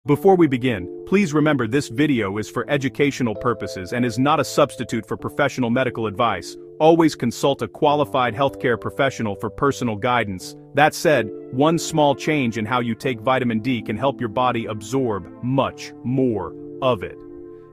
Before we begin, please remember this video is for educational purposes and is not a substitute for professional medical advice. Always consult a qualified healthcare professional for personal guidance. That said, one small change in how you take vitamin D can help your body absorb much more of it.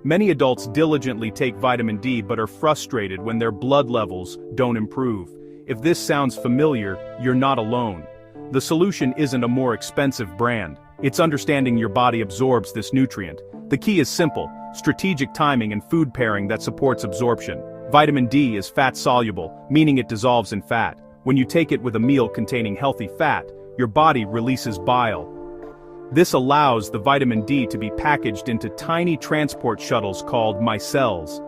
Many adults diligently take vitamin D but are frustrated when their blood levels don't improve. If this sounds familiar, you're not alone. The solution isn't a more expensive brand. It's understanding your body absorbs this nutrient. The key is simple: strategic timing and food pairing that supports absorption. Vitamin D is fat-soluble, meaning it dissolves in fat. When you take it with a meal containing healthy fat, your body releases bile. This allows the vitamin D to be packaged into tiny transport shuttles called micelles.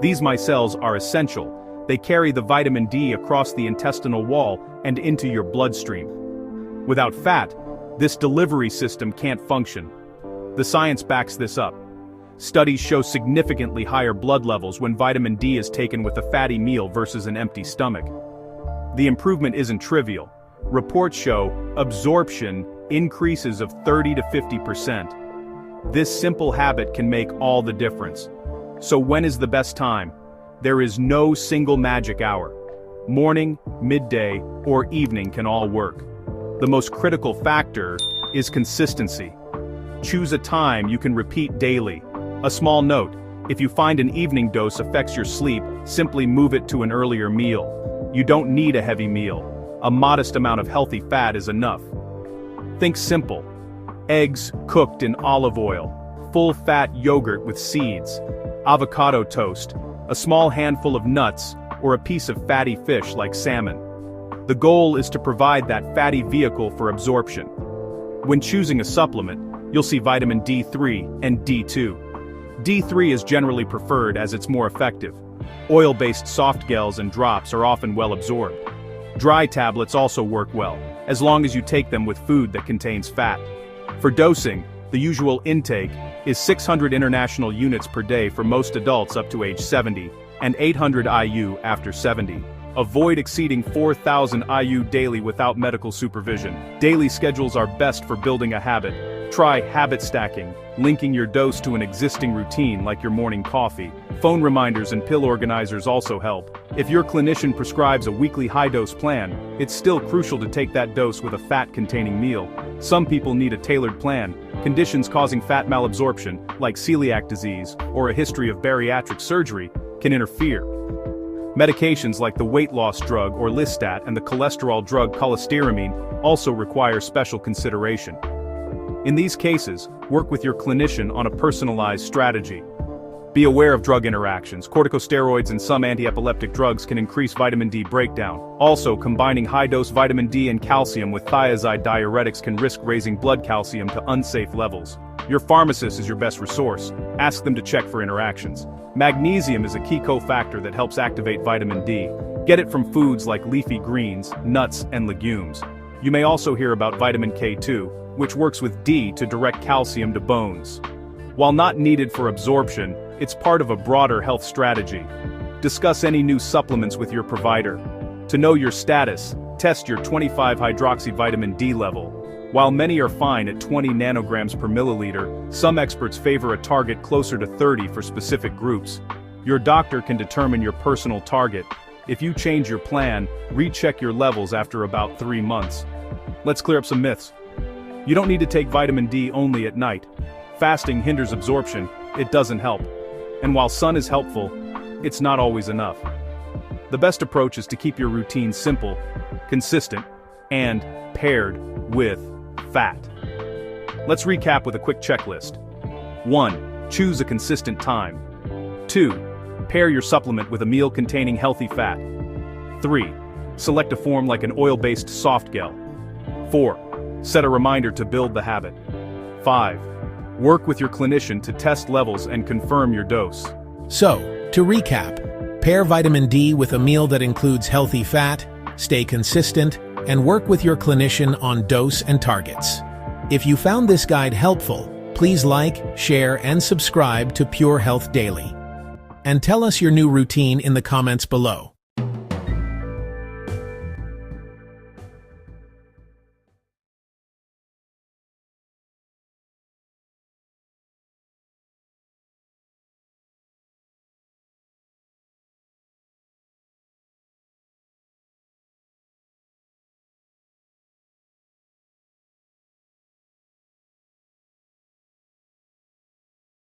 These micelles are essential. They carry the vitamin D across the intestinal wall and into your bloodstream. Without fat, this delivery system can't function. The science backs this up. Studies show significantly higher blood levels when vitamin D is taken with a fatty meal versus an empty stomach. The improvement isn't trivial. Reports show absorption increases of 30 to 50%. This simple habit can make all the difference. So when is the best time? There is no single magic hour. Morning, midday, or evening can all work. The most critical factor is consistency. Choose a time you can repeat daily. A small note: if you find an evening dose affects your sleep, simply move it to an earlier meal. You don't need a heavy meal. A modest amount of healthy fat is enough. Think simple: eggs cooked in olive oil, full-fat yogurt with seeds, avocado toast, a small handful of nuts, or a piece of fatty fish like salmon. The goal is to provide that fatty vehicle for absorption. When choosing a supplement, you'll see vitamin D3 and D2. D3 is generally preferred as it's more effective. Oil-based soft gels and drops are often well absorbed. Dry tablets also work well, as long as you take them with food that contains fat. For dosing, the usual intake is 600 international units per day for most adults up to age 70, and 800 IU after 70. Avoid exceeding 4,000 IU daily without medical supervision. Daily schedules are best for building a habit. Try habit stacking, linking your dose to an existing routine like your morning coffee. Phone reminders and pill organizers also help. If your clinician prescribes a weekly high-dose plan, it's still crucial to take that dose with a fat-containing meal. Some people need a tailored plan. Conditions causing fat malabsorption, like celiac disease or a history of bariatric surgery, can interfere. Medications like the weight loss drug or Listat and the cholesterol drug cholestyramine also require special consideration. In these cases, work with your clinician on a personalized strategy. Be aware of drug interactions. Corticosteroids and some anti-epileptic drugs can increase vitamin D breakdown. Also, combining high-dose vitamin D and calcium with thiazide diuretics can risk raising blood calcium to unsafe levels. Your pharmacist is your best resource. Ask them to check for interactions. Magnesium is a key cofactor that helps activate vitamin D. Get it from foods like leafy greens, nuts, and legumes. You may also hear about vitamin K2, which works with D to direct calcium to bones. While not needed for absorption, it's part of a broader health strategy. Discuss any new supplements with your provider. To know your status, test your 25-hydroxyvitamin D level. While many are fine at 20 nanograms per milliliter, some experts favor a target closer to 30 for specific groups. Your doctor can determine your personal target. If you change your plan, recheck your levels after about 3 months. Let's clear up some myths. You don't need to take vitamin D only at night. Fasting hinders absorption, it doesn't help. And while sun is helpful, it's not always enough. The best approach is to keep your routine simple, consistent, and paired with fat. Let's recap with a quick checklist. 1. Choose a consistent time. 2. Pair your supplement with a meal containing healthy fat. 3. Select a form like an oil-based soft gel. 4. Set a reminder to build the habit. 5. Work with your clinician to test levels and confirm your dose. So, to recap, pair vitamin D with a meal that includes healthy fat, stay consistent, and work with your clinician on dose and targets. If you found this guide helpful, please like, share, and subscribe to Pure Health Daily. And tell us your new routine in the comments below.